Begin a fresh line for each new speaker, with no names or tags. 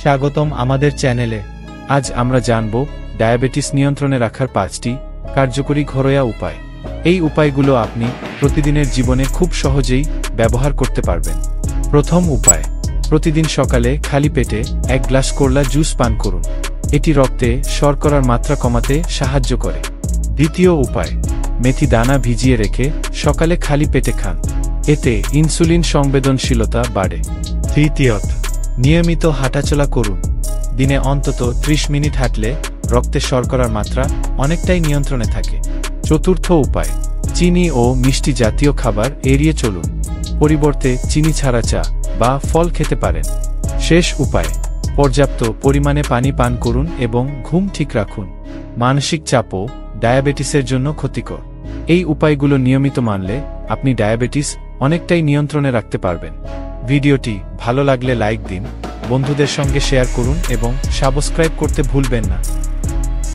স্বাগতম আমাদের চ্যানেলে। আজ আমরা জানব ডায়াবেটিস নিয়ন্ত্রণে রাখার 5টি কার্যকরী ঘরোয়া উপায়। এই উপায়গুলো আপনি প্রতিদিনের জীবনে খুব সহজেই ব্যবহার করতে পারবেন। প্রথম উপায়, প্রতিদিন সকালে খালি পেটে 1 গ্লাস করলা জুস পান করুন। এটি রক্তে শর্করার মাত্রা কমাতে সাহায্য করে। দ্বিতীয় উপায়, মেথি দানা ভিজিয়ে রেখে সকালে খালি পেটে খান। এতে ইনসুলিন সংবেদনশীলতা বাড়ে। তৃতীয়ত, নিয়মিত হাঁটাচলা করুন। দিনে অন্তত 30 মিনিট হাঁটলে রক্তে শর্করার মাত্রা অনেকটাই নিয়ন্ত্রণে থাকে। চতুর্থ উপায়, চিনি ও মিষ্টি জাতীয় খাবার এড়িয়ে চলুন। পরিবর্তে চিনি ছাড়া চা বা ফল খেতে পারেন। শেষ উপায়, পর্যাপ্ত পরিমাণে পানি পান করুন এবং ঘুম ঠিক রাখুন। মানসিক চাপও ডায়াবেটিসের জন্য ক্ষতিকর। এই উপায়গুলো নিয়মিত মানলে আপনি ডায়াবেটিস অনেকটাই নিয়ন্ত্রণে রাখতে পারবেন। ভিডিওটি ভালো লাগলে লাইক দিন, বন্ধুদের সঙ্গে শেয়ার করুন এবং সাবস্ক্রাইব করতে ভুলবেন না।